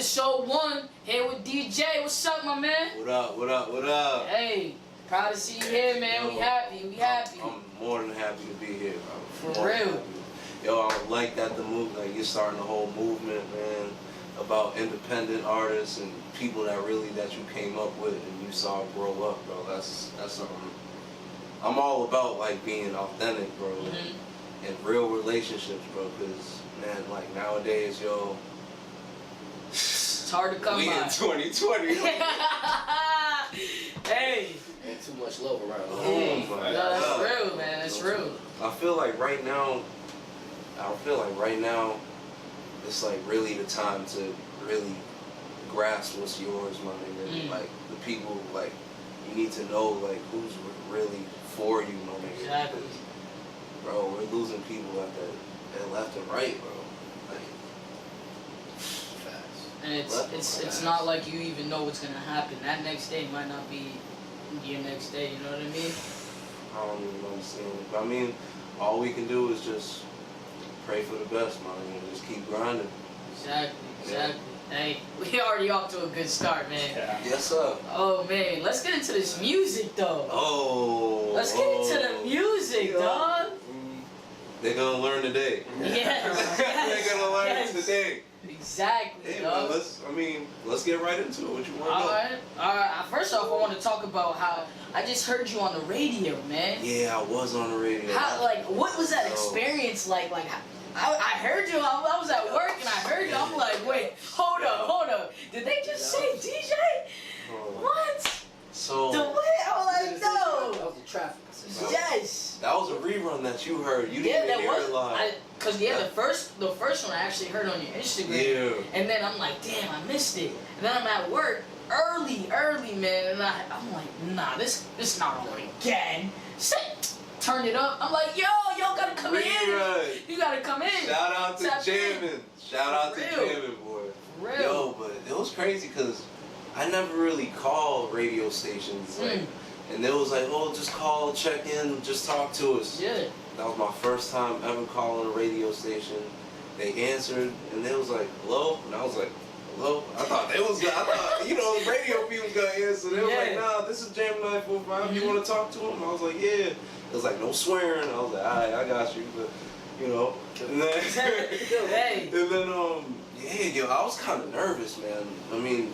Episode 1, here with DeeJay. What's up, my man? What up, what up, what up? Hey, proud to see you here, man. Yo, we happy. I'm more than happy to be here, bro. For real. Yo, I like that the move, like you're starting the whole movement, man, about independent artists and people that you came up with and you saw grow up, bro. That's something. I'm all about like being authentic, bro, and real relationships, bro. Cause man, like nowadays, yo, it's hard to come we by. in 2020. Hey. Ain't too much love around. Hey. Oh my No, that's God. real, man. That's real. I feel like right now, it's like really the time to really grasp what's yours, my nigga. Like the people, like you need to know like who's really for you, my nigga. Exactly. Bro, we're losing people at left and right, bro. Like, Facts. And it's not like you even know what's gonna happen. That next day might not be your next day. You know what I mean? I don't even understand it. But I mean, all we can do is just pray for the best, man. Just keep grinding. Exactly. Hey, we already off to a good start, man. Yeah. Yes, sir. Oh man, let's get into this music though. Let's get into the music, dog. They're gonna learn today. Yes. They're gonna learn today. Exactly, Hey, dog. man, let's get right into it. What you want to know? Alright. First off, I want to talk about how I just heard you on the radio, man. Yeah, I was on the radio. How, what was that experience like? Like, I heard you. I was at work and I heard you. I'm like, wait, hold up. Did they just say DeeJay? What? So The way I was like, That no. was the traffic. Yes. that was a rerun that you heard. You didn't even hear it live. Cause the first one I actually heard on your Instagram. Yeah. And then I'm like, damn, I missed it. And then I'm at work early, man, and I'm like, nah, this not on again. Turn it up. I'm like, y'all gotta come in. You gotta come in. Shout out to Jamin. Shout out to Real. Jamin, boy. Real. Yo, but it was crazy because I never really called radio stations. Like, and they was like, oh, just call, check in, just talk to us. Yeah. That was my first time ever calling a radio station. They answered, and they was like, hello? And I was like, hello? I thought the radio people was going to answer. They was like, nah, this is Jam 945. You want to talk to him? I was like, yeah. It was like, no swearing. I was like, all right, I got you. But, and then, I was kind of nervous, man. I mean,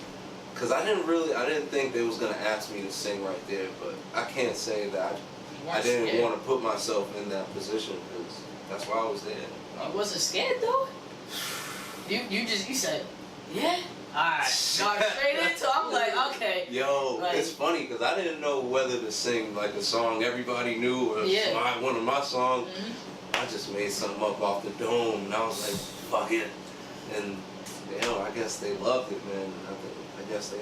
because I didn't think they was going to ask me to sing right there. But I can't say that I didn't want to put myself in that position because that's why I was there. You wasn't scared though? You said, yeah? Alright, got straight into it. I'm like, okay. Yo, it's funny because I didn't know whether to sing like a song everybody knew or one of my songs. I just made something up off the dome and I was like, fuck it. And I guess they loved it, man. I guess they...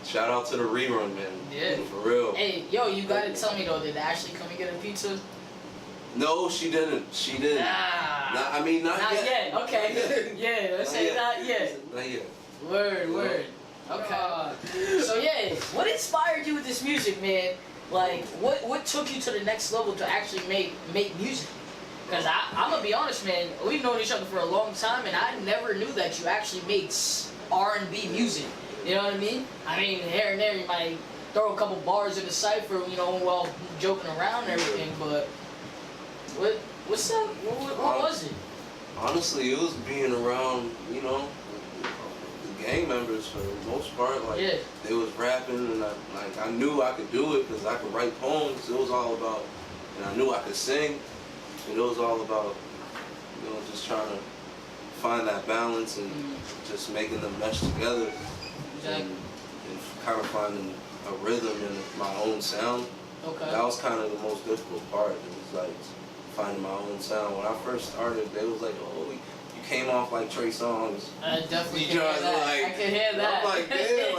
Shout out to the rerun, man. Yeah. For real. Hey, yo, you gotta tell me though, did Ashley come and get a pizza? No, she didn't. Nah. Not yet. Okay. Yeah, let's say not yet. Not yet. Word. Okay. So yeah, what inspired you with this music, man? Like, what took you to the next level to actually make music? Because I'm gonna be honest, man, we've known each other for a long time, and I never knew that you actually made R&B music. You know what I mean? I mean, here and there you might throw a couple bars in the cipher, while joking around and everything, but what's up? What was it? Honestly, it was being around, the gang members for the most part. Like, they was rapping, and I knew I could do it because I could write poems. It was all about, and I knew I could sing. And it was all about, just trying to find that balance and just making them mesh together. And kind of finding a rhythm in my own sound. Okay. That was kind of the most difficult part. It was like finding my own sound. When I first started, they was like, oh, you came off like Trey Songz. I definitely can hear that. I can hear that. I'm like, damn,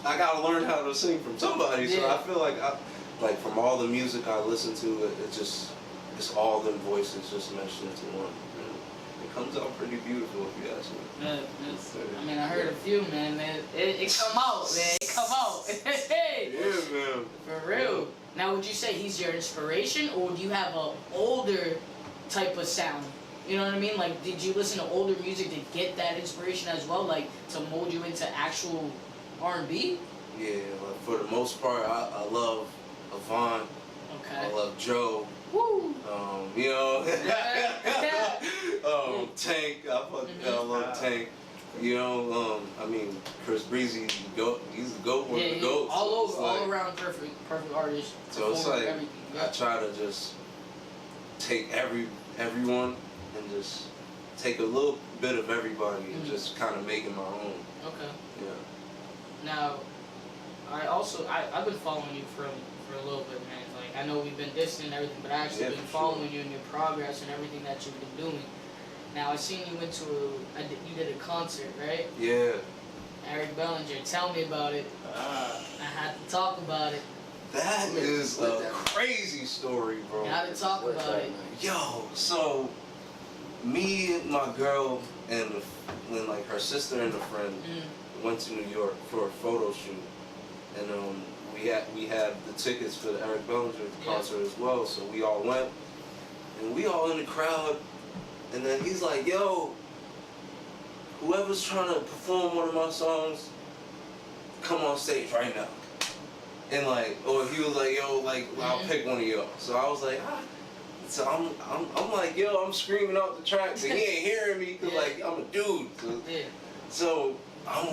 I gotta learn how to sing from somebody. So I feel like from all the music I listen to, it's all them voices just meshed into one. It comes out pretty beautiful if you ask me. I mean, I heard a few, man. It come out, man. It come out. Hey. Yeah, man. For real. Now, would you say he's your inspiration, or do you have an older type of sound? You know what I mean? Like, did you listen to older music to get that inspiration as well, like to mold you into actual R&B? Yeah, like for the most part, I love Avant. Okay. I love Joe. Woo. You know, Tank. I love Tank. You know, I mean, Chris Breezy, he's the GOAT, one of the GOATs. All so over, all around perfect artist. So it's like, yeah. I try to just take everyone and just take a little bit of everybody and just kind of make it my own. Okay. Yeah. Now, I've been following you for a little bit, man. Like, I know we've been distant and everything, but I actually been following you and your progress and everything that you've been doing. Now, I seen you went to you did a concert, right? Yeah. Eric Bellinger, tell me about it. I had to talk about it. That is a crazy story, bro. Gotta talk about it. Yo, so me, my girl, and like her sister and a friend went to New York for a photo shoot, and we had the tickets for the Eric Bellinger concert as well. So we all went, and we all in the crowd. And then he's like, yo, whoever's trying to perform one of my songs, come on stage right now. And like, or he was like, yo, like, I'll pick one of y'all. So I was like, So I'm like, yo, I'm screaming out the tracks, and he ain't hearing me because like I'm a dude. So I'm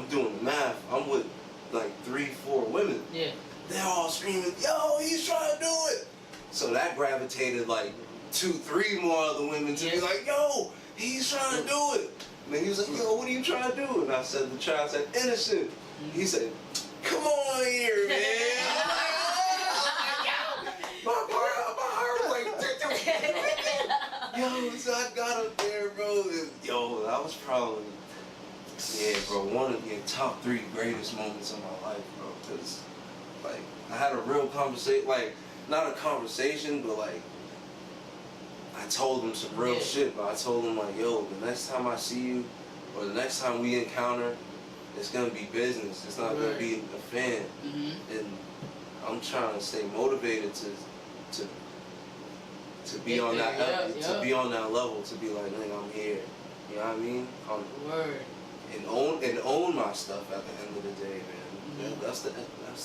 doing the math. I'm with like 3-4 women. Yeah. They're all screaming, yo, he's trying to do it. So that gravitated like 2-3 more other women to be like, yo, he's trying to do it. And then he was like, yo, what are you trying to do? And I said, I said, innocent. He said, come on here, man. My heart was like, yo, so I got up there, bro. And, yo, that was probably, bro, one of the top 3 greatest moments of my life, bro. Because, like, I had a real conversation, like, not a conversation, but like, I told him some real shit, but I told him like, yo, the next time I see you, or the next time we encounter, it's gonna be business. It's not gonna be a fan. And I'm trying to stay motivated to be on that to be on that level, to be like, nigga, I'm here. You know what I mean? And own my stuff at the end of the day, man. That's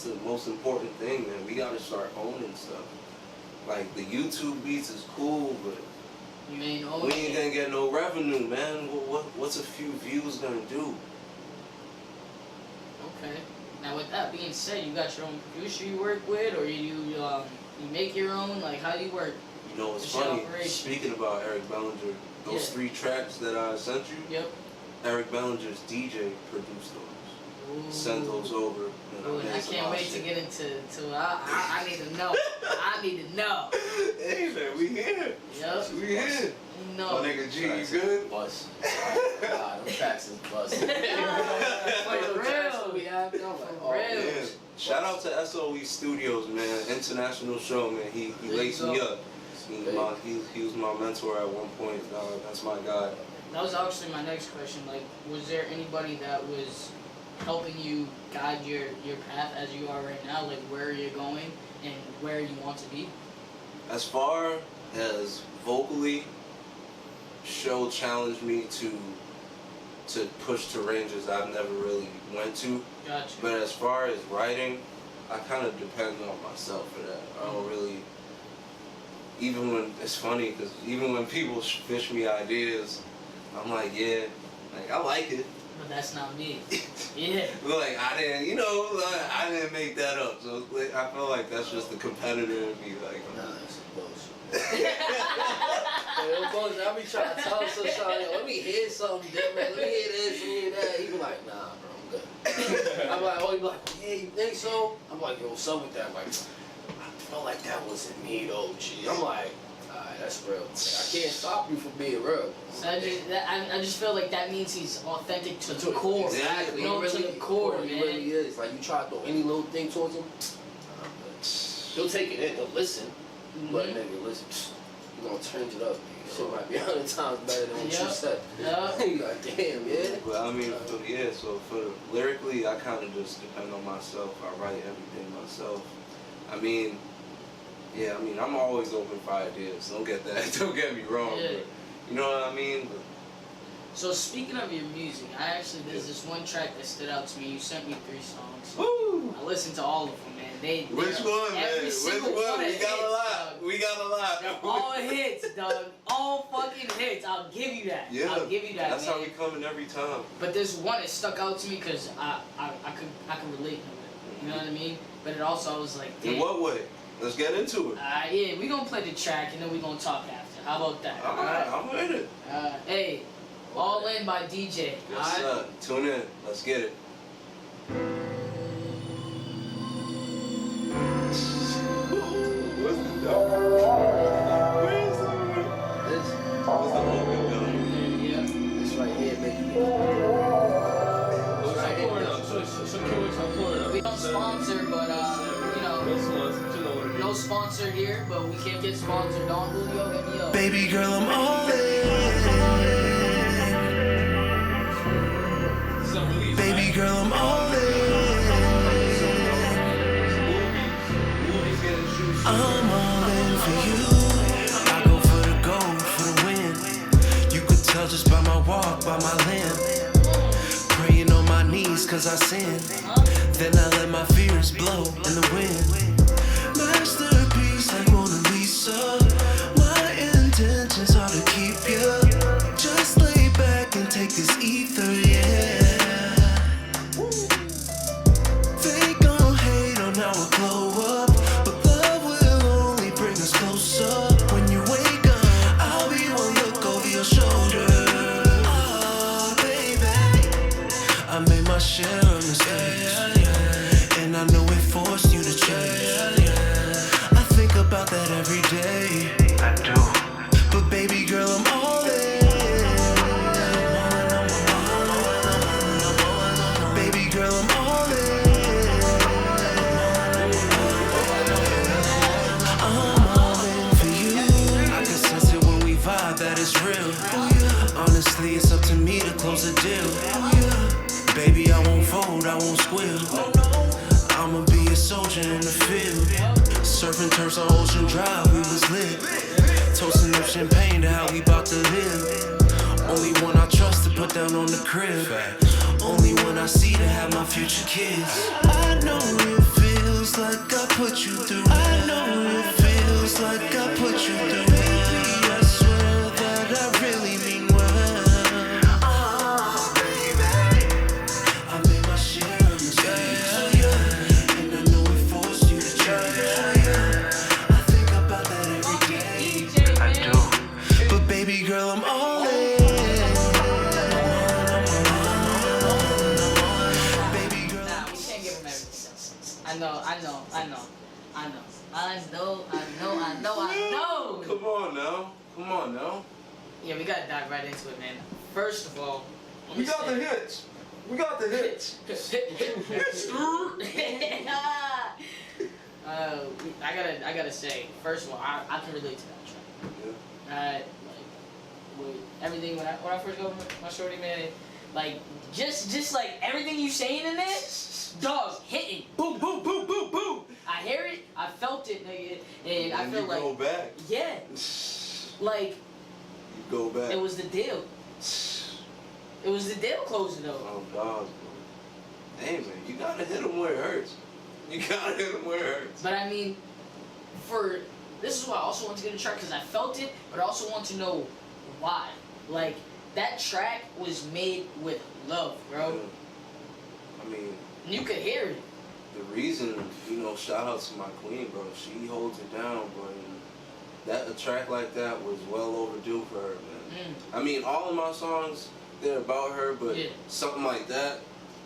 the most important thing, man. We gotta start owning stuff. Like, the YouTube beats is cool, but we ain't gonna get no revenue, man. What's a few views gonna do? Okay. Now, with that being said, you got your own producer you work with, or you make your own? Like, how do you work? You know, it's funny. Speaking about Eric Bellinger, those 3 tracks that I sent you. Eric Bellinger's DeeJay produced those. Send those over. And I can't wait to get into I need to know. I need to know. Hey man, we here. Yep. We here. No. My nigga G, you good? Bust. God, them tracks is bust. For real. We have them. For real. Shout out to SOE Studios, man. International show, man. He laced me up. He was my mentor at one point. That's my guy. That was actually my next question. Like, was there anybody that was helping you guide your path as you are right now, like where you're going and where you want to be? As far as vocally, Show challenged me to push to ranges I've never really went to. Gotcha. But as far as writing, I kind of depend on myself for that. I don't really, even when, it's funny because even when people fish me ideas, I'm like, yeah, like I like it. But that's not me. Yeah. Like, I didn't make that up. So like, I feel like that's just the competitor in me. Like, nah, that's some bullshit. I be trying to tell Sunshine, let me hear something different. Let me hear this, let me hear that. He be like, nah, bro, I'm good. I'm like, he be like, yeah, you think so? I'm like, yo, what's up with that? I'm like, I felt like that wasn't me though, G. I'm like, that's real. Like, I can't stop you from being real. So I just feel like that means he's authentic to the core. Exactly. No, really, to the core, man. He really is. Like, you try to throw any little thing towards him, he'll take it in, he'll listen. But nigga, listen, you're gonna change it up. Shit might be 100 times better than what you said. You like, damn, yeah. But I mean, so for lyrically, I kind of just depend on myself. I write everything myself. I mean, Yeah, I mean, I'm always open for ideas. Don't get that. Don't get me wrong. Yeah. But, you know what I mean? But, so speaking of your music, there's this one track that stood out to me. You sent me 3 songs. woo! I listened to all of them, man. Which one, man? Every Which single one? one We got a lot. dog. We got a lot. They're all hits, dog. All fucking hits. I'll give you that. Yeah, I'll give you that, that's man. how we coming every time. But there's one that stuck out to me because I could relate to it. You know what I mean? But it also, I was like, damn. In what way? Let's get into it. Yeah, we gonna play the track and then we gonna talk after. How about that? Alright, I'm with it. Hey, All In by DeeJay. Yes, sir. Tune in. Let's get it. What's the dog? Where's the This, What's the open gun? Yeah. this right here making me. We don't sponsor, but you know, no sponsor here, but we can get sponsored. Don Julio, hit me up. Baby girl, I'm all in. Baby girl, I'm all in. I'm all in for you. I go for the gold, for the win. You could tell just by my walk, by my limp. Praying on my knees cause I sin. Then I let my fears blow in the wind. Masterpiece like Mona Lisa. My intentions are to keep you. Just lay back and take this ether, yeah. They gon' hate on how I glow up, but love will only bring us closer. When you wake up, I'll be one look over your shoulder. Oh, baby, I made my share of mistakes, and I know it forced you to change. I think about that every day. I do. But baby girl, I'm all in. Baby girl, I'm all in. I'm all in for you. I can sense it when we vibe, that is real. Honestly, it's up to me to close the deal. Baby, I won't fold, I won't squeal. I'ma be a soldier in the field. Surfing turfs on Ocean Drive, we was lit. Toasting up champagne to how we bout to live. Only one I trust to put down on the crib. Only one I see to have my future kids. I know it feels like I put you through. I know it feels like I put you through. Baby, I swear that I really mean well. Oh, baby, I made my share of mistakes, and I know it forced you to change. I think about that every day. I do. But baby girl, I'm all in. Come on now. Yeah, we gotta dive right into it, man. First of all, We got the hits. We got the hits. I gotta say, first of all, I can relate to that track. Yeah. Like, with everything when I first got with my shorty, man, like just like everything you saying in there, dog, hitting, boom, boom, boom, boom, boom. I hear it, I felt it, nigga, and I feel like go back. Yeah, like You go back. it was the deal. It was the deal closing though. Oh God, bro. Hey man, you gotta hit them where it hurts. You gotta hit them where it hurts. But I mean, this is why I also want to get a track because I felt it, but I also want to know why. Like that track was made with love, bro. Yeah. I mean, You could hear it. the reason, shout out to my queen, bro. She holds it down, bro. And a track like that was well overdue for her, man. I mean, all of my songs, they're about her, but something like that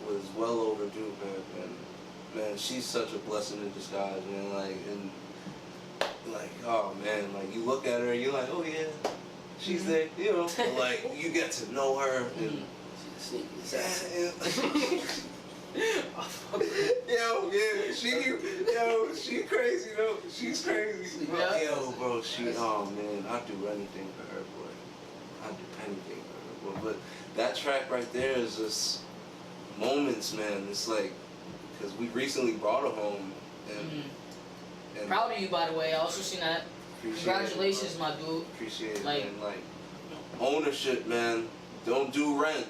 was well overdue, man. And man, she's such a blessing in disguise, man. Oh man, like you look at her, and you're like, oh yeah, she's there, But, like you get to know her, and she crazy though. She's crazy. Yeah. Bro, oh man, I'd do anything for her, boy. I'd do anything for her, boy. But that track right there is just moments, man. It's like, because we recently brought her home, and And proud of you, by the way. I also seen that. Congratulations, my dude. Appreciate it, like, man. Like, ownership, man. Don't do rent.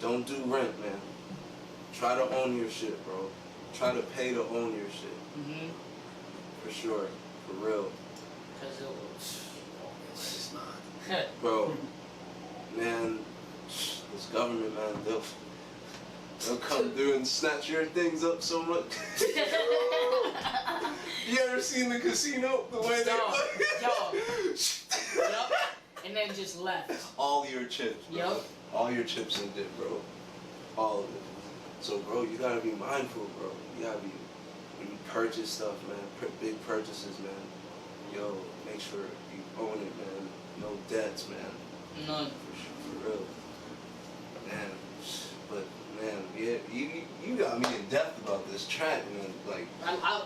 Don't do rent, man. Try to own your shit, bro. Try to pay to own your shit. For sure. For real. Because it was... It's not. Bro, man, this government, man, they'll come through and snatch your things up so much. You ever seen the casino? The way they Yup. And then just left. All your chips, bro. Yup. All your chips in dip, bro. All of it. So, bro, you gotta be mindful, bro. You gotta be, when you purchase stuff, man, big purchases, man, yo, make sure you own it, man. No debts, man. None. For real. Man, but, man, yeah, you got me in depth about this track, man. Like,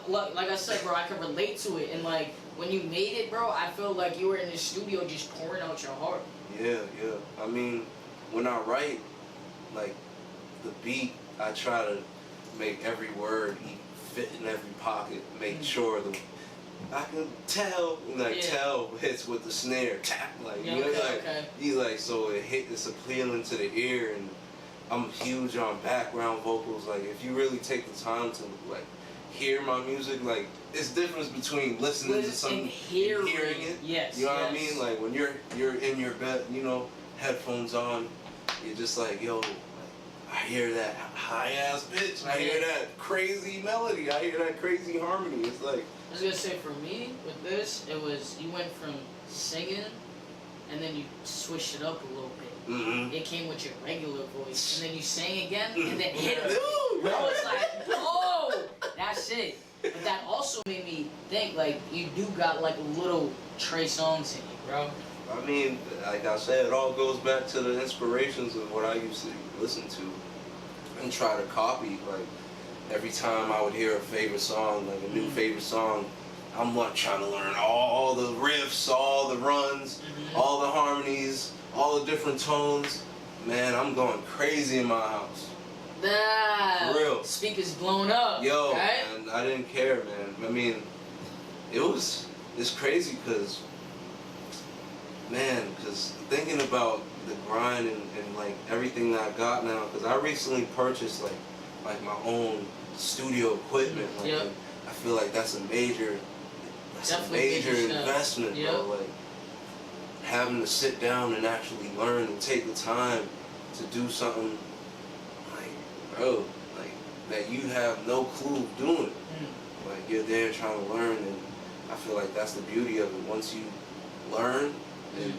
like I said, bro, I can relate to it. And, like, when you made it, bro, I feel like you were in the studio just pouring out your heart. Yeah. I mean, when I write, like, the beat, I try to make every word fit in every pocket, make sure I can tell, tell hits with the snare, tap, like, you know, he's like, so it's appealing to the ear, and I'm huge on background vocals. Like, if you really take the time to, like, hear my music, like, it's difference between listening to something and hearing it. Yes. You know what I mean? Like, when you're in your bed, you know, headphones on, you're just like, yo, I hear that high-ass pitch, I hear that crazy melody, I hear that crazy harmony. It's like... I was gonna say, for me, with this, it was, you went from singing, and then you switched it up a little bit. It came with your regular voice, and then you sang again, and then hit it. I was like, oh, that's it. But that also made me think, like, you do got, like, little Trey songs in you, bro. I mean, like I said, it all goes back to the inspirations of what I used to listen to and try to copy. Like, every time I would hear a favorite song, like a new favorite song, I'm like trying to learn all the riffs, all the runs, all the harmonies, all the different tones. Man, I'm going crazy in my house. Nah. For real. Speakers blown up. Yo, right? man, I didn't care, man. I mean, it's crazy because, man, because thinking about the grind and like everything that I got now, because I recently purchased like my own studio equipment. Like, I feel like that's a major investment, bro. Like, having to sit down and actually learn and take the time to do something, like, bro, like, that you have no clue doing. Like, you're there trying to learn, and I feel like that's the beauty of it. Once you learn and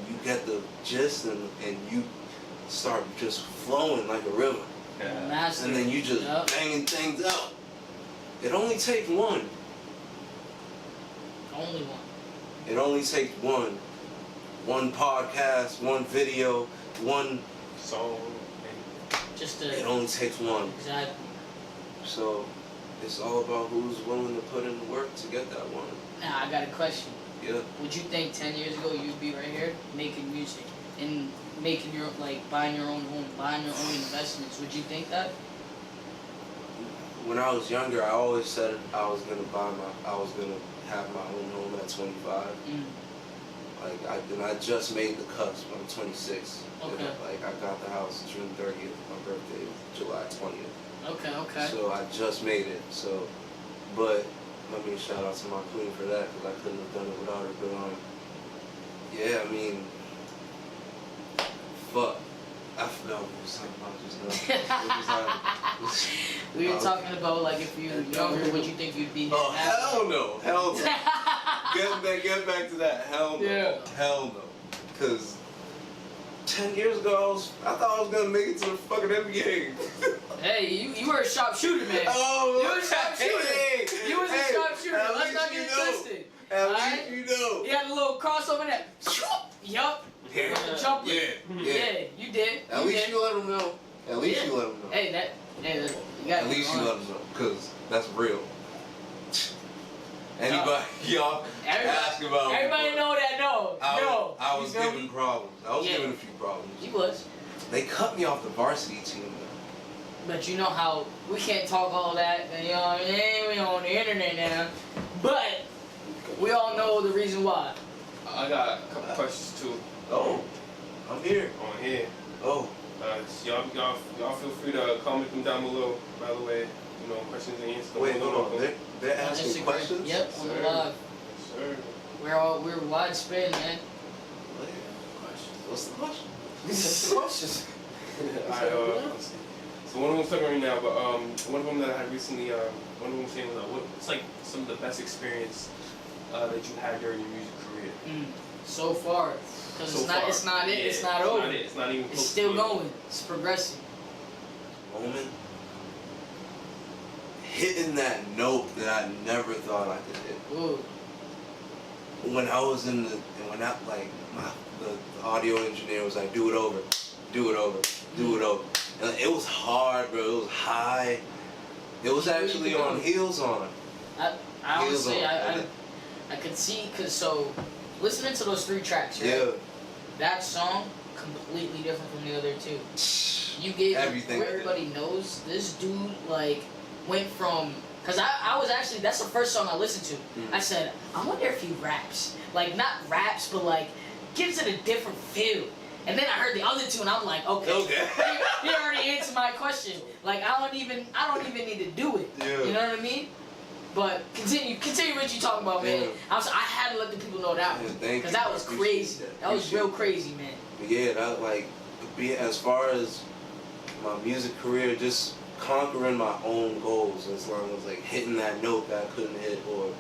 you get the gist and you start just flowing like a river. And then you just banging things out. It only takes one. Only one. It only takes one. One podcast, one video, one song. It only takes one. Exactly. So it's all about who's willing to put in the work to get that one. Now I got a question. Yeah. Would you think 10 years ago you'd be right here making music and making your, like, buying your own home, buying your own investments? Would you think that? When I was younger, I always said I was gonna have my own home at 25. Like, I just made the cusp. I'm 26. Okay. Like, I got the house June 30th. My birthday is July 20th. Okay. So I just made it. So, but let me shout out to my queen for that, because I couldn't have done it without her. But yeah, I mean, fuck. I forgot what we was talking about just now. We were talking about, like, if you were younger, would you think you'd be here? Oh, hell no. Hell no. Get back to that. Hell no. Yeah. Hell no. Because 10 years ago, I thought I was going to make it to the fucking NBA. Hey, you were a sharpshooter, man. Oh, you were a sharpshooter. You was a sharpshooter. Let's not get twisted. At least you know. You had a little crossover there. Yup. Yeah, you did. At least you let them know. At least you let them know. Hey, you got. At least you let them know, because that's real. Anybody, y'all ask about me. Everybody know that, no. I was giving problems. I was giving a few problems. You was. They cut me off the varsity team, though. But you know how we can't talk all that, and you know what I mean? We on the internet now. But we all know the reason why. I got a couple questions too. Oh, I'm here. On here. Oh. So y'all feel free to comment them down below. By the way, you know, questions and answers. Wait, hold on. They're asking questions? Yep, on the live. Yes, sir. We're widespread, man. What's the question? These are questions. Alright, let's see. So one of them's talking right now, but one of them that I had recently, one of them saying was what's like some of the best experience that you had during your music career? So far, because So it's not far. it's not it, Yeah, it's not over. It's not even It's close still to going. It's progressing. Moment. Hitting that note that I never thought I could hit. Ooh. When I was in the audio engineer was like, do it over, do it over, do it over. And it was hard, bro. It was high. It was actually on heels on. I honestly, I could see, cause so listening to those 3 tracks, right? Yeah. That song completely different from the other 2. You gave everything. Everybody knows this dude like went from. Cause I was actually, that's the first song I listened to. I said, I wonder if he raps. Like not raps, but like gives it a different feel. And then I heard the other 2 and I'm like, okay. He already answered my question. Like I don't even need to do it. Yeah. You know what I mean? But continue what you talking about, man. I had to let the people know that one. Because that was crazy. That was real crazy, man. Yeah, that like as far as my music career, just conquering my own goals as long as like hitting that note that I couldn't hit or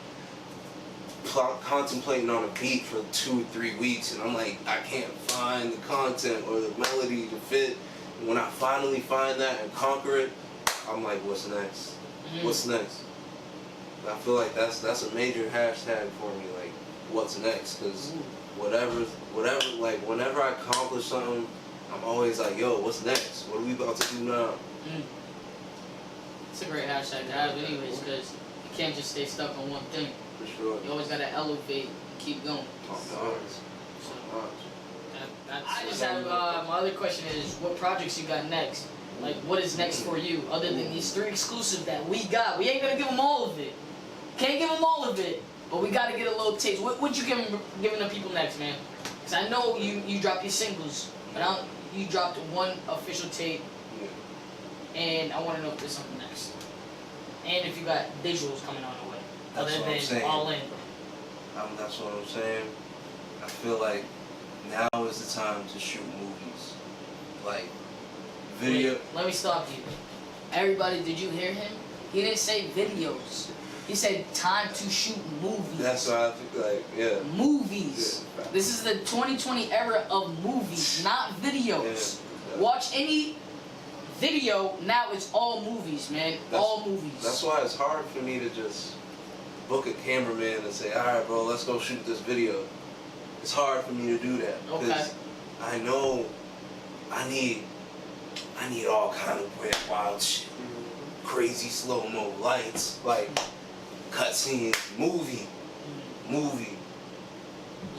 contemplating on a beat for 2-3 weeks and I'm like I can't find the content or the melody to fit. And when I finally find that and conquer it, I'm like, what's next? What's next? And I feel like that's a major hashtag for me, like what's next? Because whatever, like whenever I accomplish something, I'm always like, yo, what's next? What are we about to do now? It's a great hashtag to have anyways, because you can't just stay stuck on one thing. For sure. You always gotta elevate and keep going. I just have, my other question is, what projects you got next? Like, what is next for you, other than these 3 exclusives that we got? We ain't gonna give them all of it. Can't give them all of it, but we gotta get a little taste. What you giving the people next, man? Because I know you dropped your singles, but you dropped 1 official tape, and I want to know if there's something next. And if you got visuals coming on the way. That's other what I'm than saying. all in. That's what I'm saying. I feel like now is the time to shoot movies. Like, video. Wait, let me stop you. Everybody, did you hear him? He didn't say videos. He said time to shoot movies. That's what I think, like, yeah. Movies. Yeah. This is the 2020 era of movies, not videos. Yeah. Watch any video, now it's all movies, man. All movies. That's why it's hard for me to just book a cameraman and say, alright bro, let's go shoot this video. It's hard for me to do that. Because I know I need all kind of weird, wild shit. Crazy slow-mo lights, like cutscenes, movie.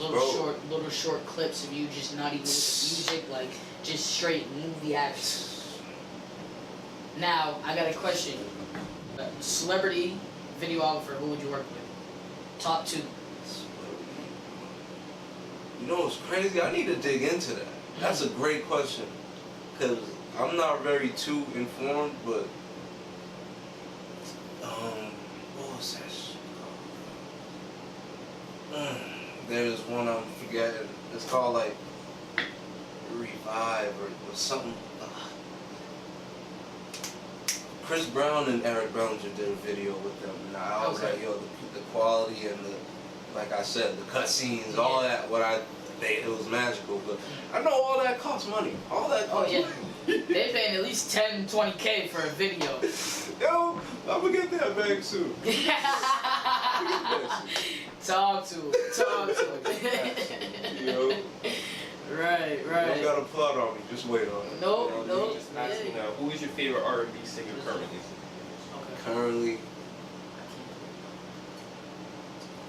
Little short clips of you just not even with the music, like just straight movie action. Now, I got a question. Celebrity videographer, who would you work with? Top 2. You know what's crazy? I need to dig into that. That's a great question. Because I'm not very too informed, but what was that shit? There's one I'm forgetting. It's called like Revive or something. Chris Brown and Eric Bellinger did a video with them, and I was like, yo, the quality and like I said, the cutscenes, all that. It was magical, but I know all that costs money. All that costs money. They paying at least 10, 20K for a video. Yo, I'm gonna get that bag soon. Talk to him. Yo. Right. You don't got a plot on me. Just wait on it. No. Just ask me now, who is your favorite R&B singer currently? Currently,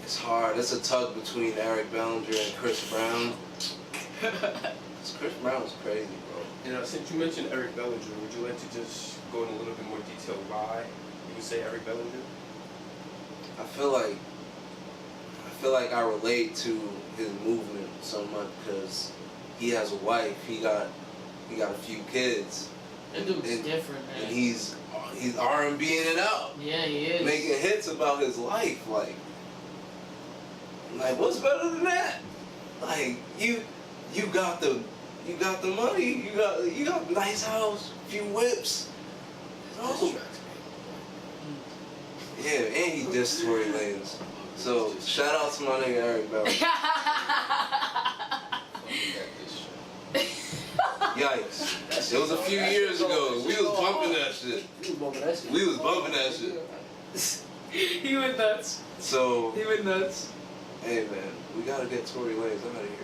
it's hard. It's a tug between Eric Bellinger and Chris Brown. Chris Brown was crazy, bro. And since you mentioned Eric Bellinger, would you like to just go in a little bit more detail why you would say Eric Bellinger? I feel like I relate to his movement so much because he has a wife. He got a few kids. That dude's different, man. And he's R&Bing it out. Yeah, he is. Making hits about his life, like what's better than that? Like you got the money, you got a nice house, a few whips. Oh. Yeah, and he dissed Tory Lanez. So shout out to my nigga Eric Bell. Yikes. It was a few years ago. We was bumping that shit. We was bumping that shit. He went nuts. So He went nuts. hey man, we gotta get Tory Lanez out of here.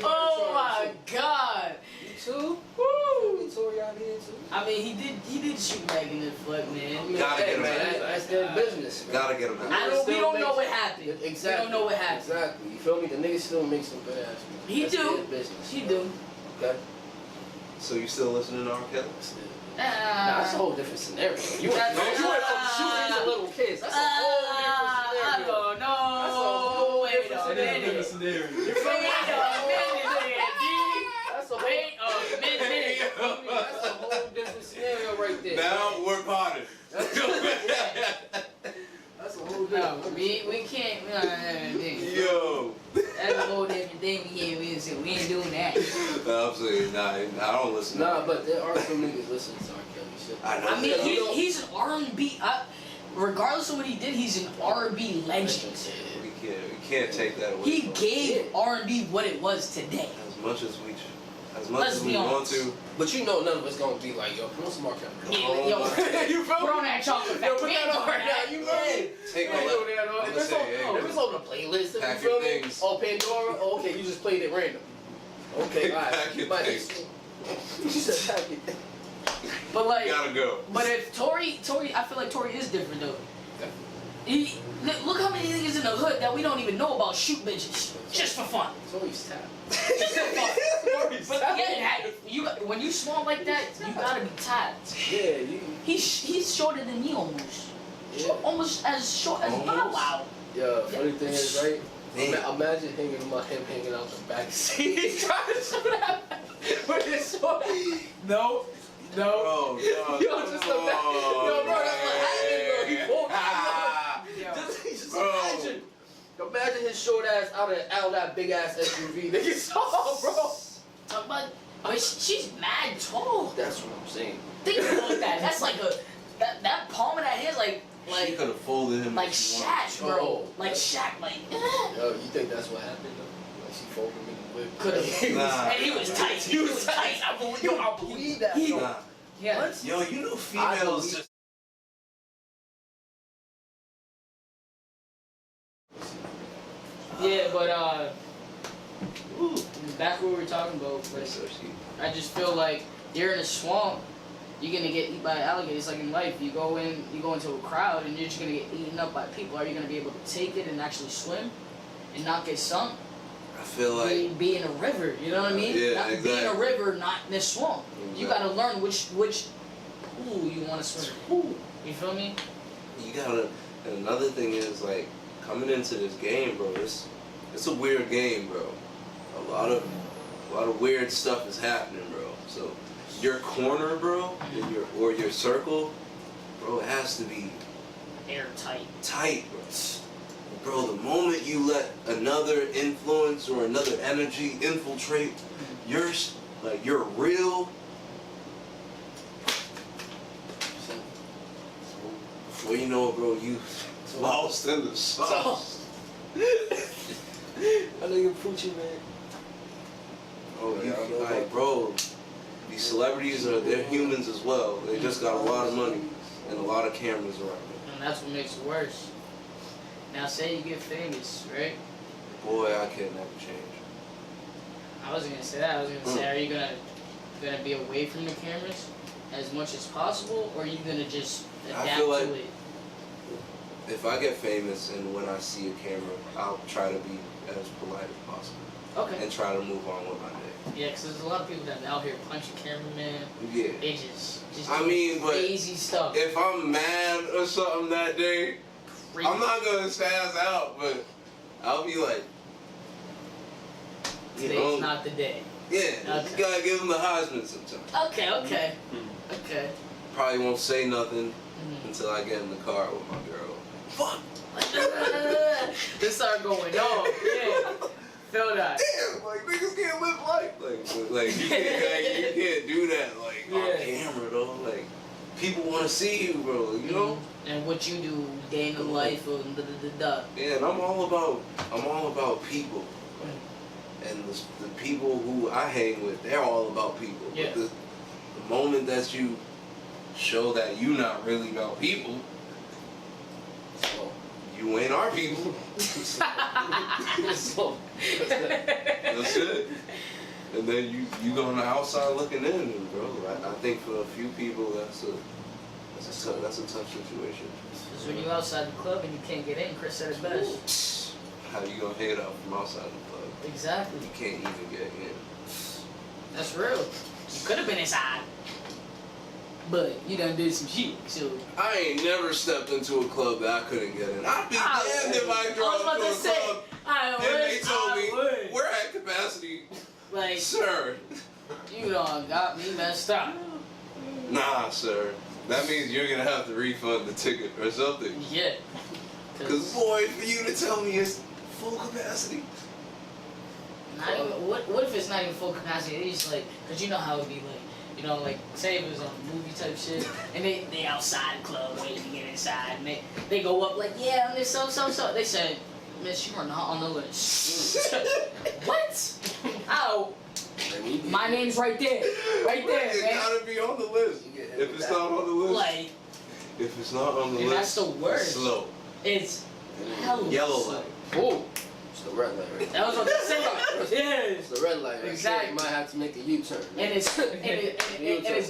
Oh my God. You too? Woo. You Tory out here too? I mean, he did shoot Megan in the foot, man. Gotta get him man, out. that's their business. Man. Gotta get him out. We don't know what happened. Exactly. We don't know what happened. Exactly. You feel me? The nigga still makes some good ass music. He That's do. their business. He bro. do. Okay. So you still listening to R. Kelly? Nah, that's a whole different scenario. You That's- went from shooting to little kids. That's a whole different I scenario. don't know. That's a whole Wait different a scenario. minute. scenario. You feel me? Wait a minute, D. That's a whole, Wait a minute. that's a whole different scenario right there. Now we're potted. That's a whole different. No, we can't. Yo. That's a whole different thing. We ain't doing that. No, I'm saying, nah, I don't listen. Nah, but there are some niggas listening to R. Kelly shit. I know. I mean, he's an R&B. Regardless of what he did, he's an R&B legend. We can't take that away. He from him. gave R&B what it was today. As much as we Let's be want honest. to. But you know none of us gonna be like, yo, put on some R. Kelly. Yo, You feel put me? on that chocolate Yo, factory. put We ain't that on doing right now. You know me? Take You all ain't that. doing that, I'm If gonna it's say, on, hey, if it's on the playlist, you pack feel your me? things. Oh, Pandora? Oh, okay, you just played it random. Okay, alright. Pack your But- things. You said pack it. But like, Gotta go. but if Tory, I feel like Tory is different though. Look how many niggas in the hood that we don't even know about shoot bitches just for fun. Tory's tapped. Just for fun. But yeah, when you small like that, you gotta be tied. Yeah, you. He's shorter than me almost. Yeah. Almost as short as Bow Wow. Yeah, funny thing is, right? Damn. Imagine him hanging out the back seat. He's trying to shoot that with his sword. No. Oh, no. Yo, just imagine. Yo, bro, that's what happened, bro. He pulled just Bro. imagine. Imagine his short ass out of that big ass SUV that you saw, bro. Talk about, I mean, she's mad tall. That's what I'm saying. Think about that. That's like that palm of that hand, She could have folded him. like if she Shaq, wanted. bro. Oh. Like Shaq, like. Yo, you think that's what happened though? Like she folded him in the whip. Could have. Nah. And he was tight. He was tight. I believe that. He- Nah. Yeah. Yo, you know I females believe- just. Yeah, but back what we were talking about. But So she. I just feel like you're in a swamp. You're gonna get eaten by alligators. Like in life, you go into a crowd, and you're just gonna get eaten up by people. Are you gonna be able to take it and actually swim, and not get sunk? I feel like. Be in a river. You know what I mean? Yeah, Not, Be in a exactly. river, not in a swamp. You gotta learn which pool you want to swim. Pool. You feel me? You gotta. And another thing is like coming into this game, bro. It's a weird game, bro. A lot of weird stuff is happening, bro. So your corner, bro, and your circle, bro, it has to be Airtight. tight, bro. Bro, the moment you let another influence or another energy infiltrate your real. Before you know it, bro, you lost in the sauce. I know you're Poochie, man. Oh, like, bro, these celebrities they're humans as well. They just got a lot of money and a lot of cameras around them. And that's what makes it worse. Now say you get famous, right? Boy, I can never change. I wasn't gonna say that. I was gonna say, are you gonna be away from the cameras as much as possible, or are you gonna just I adapt feel like to it? if I get famous and when I see a camera, I'll try to be as polite as possible. Okay. and try to move on with my day. Yeah, because there's a lot of people that out here punching cameraman. Yeah. They just I mean, but crazy stuff. if I'm mad or something that day, Crazy. I'm not gonna spaz out, but I'll be like, Today's not the day. Yeah, Okay. you gotta give them the Heisman sometimes. Okay. Okay. Probably won't say nothing until I get in the car with my girl. Fuck! This start going on. Yeah. Feel that. Damn, like niggas can't live life. Like you can't do that on camera though. Like people want to see you, bro. You know. And what you do day in the life of Yeah, and I'm all about people. And the people who I hang with, they're all about people. Yeah. But the moment that you show that you not really about people, you ain't our people. So, That's it. And then you go on the outside looking in, and bro. I think for a few people that's a tough situation. Because when you're outside the club and you can't get in, Chris said it best. How you gonna head out from outside the club? Exactly. You can't even get in. That's real. You could have been inside. But you done did some shit, so. I ain't never stepped into a club that I couldn't get in. I'd be damned if I drove into a club and they told me we're at capacity. Like, Sir. you done got me messed up. Nah, sir. That means you're gonna have to refund the ticket or something. Yeah. Cause boy, for you to tell me it's full capacity. Not even, what if it's not even full capacity? It's just like, cause you know how it be like, you know, like say it was on a movie type shit, and they outside the club waiting to get inside, and they go up like, yeah, I'm this so. They said, Miss, you are not on the list. What? Oh, my name's right there, It man. gotta be on the list. If it's not on the list, Like, if it's not on the and list, that's the worst. it's slow. It's hella Yellow slow. light. Oh, it's the red light right that was what they said. Yeah. It's the red light right Exactly. there. You might have to make a U-turn. And it's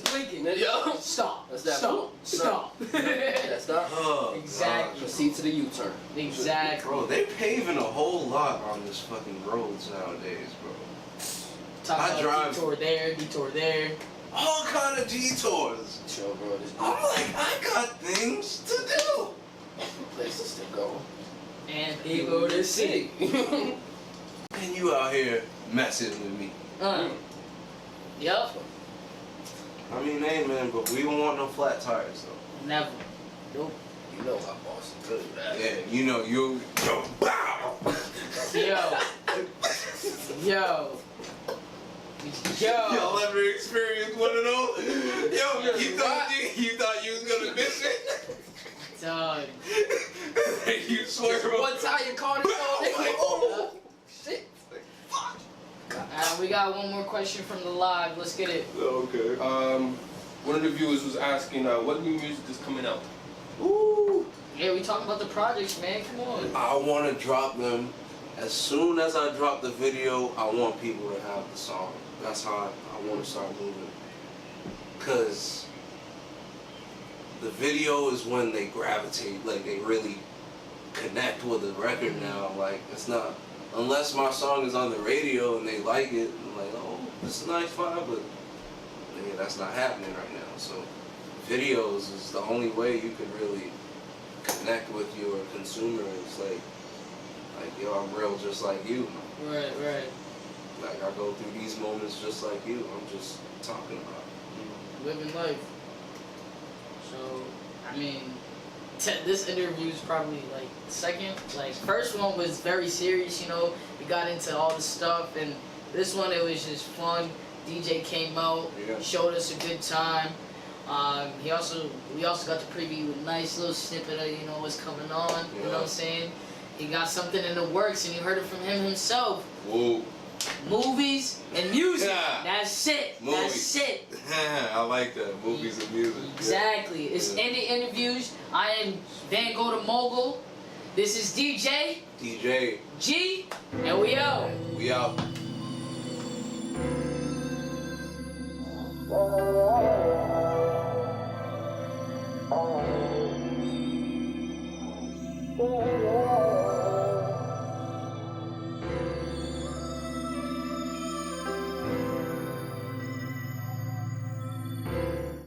blinking. Yo. Stop. That's that Stop. boom. Stop. That's that. Oh, Exactly. Proceed to the U-turn. Exactly. bro, they're paving a whole lot on this fucking roads nowadays, bro. Talk I about drive- detour there. All kind of detours. Chill, bro. This I'm like, I got things to do. places to go. And people to see. And you out here messing with me. Yup. I mean, hey man, but we don't want no flat tires though. Never. Nope. You know how Boston good at that. Yeah, you know, yo, bow. Yo. Y'all ever experienced one of those? Yo, you thought you was gonna miss it? Dog. You swear One time your car is like, oh, shit. fuck. We got one more question from the live. Let's get it. Okay. One of the viewers was asking, what new music is coming out? Ooh. Yeah, we talking about the projects, man. Come on. I want to drop them. As soon as I drop the video, I want people to have the song. That's how I want to start moving. Cause the video is when they gravitate, like they really connect with the record now. Like it's not, unless my song is on the radio and they like it, I'm like, oh, this is a nice vibe, but yeah, that's not happening right now. So videos is the only way you can really connect with your consumer. It's like yo, I'm real just like you. Right. Like I go through these moments just like you. I'm just talking about it. Living life. So, I mean, this interview is probably like second. Like first one was very serious, you know. We got into all the stuff, and this one it was just fun. DeeJay came out, showed us a good time. We also got to preview a nice little snippet of what's coming on. You know what I'm saying? He got something in the works, and you heard it from him himself. Whoa. Movies and music. Yeah. That's it. Movies. That's it. I like that. Movies and music. Exactly. It's Indie Interviews. I am Van Gogh the Mogul. This is DeeJay. DeeJay. G. And we out. We out.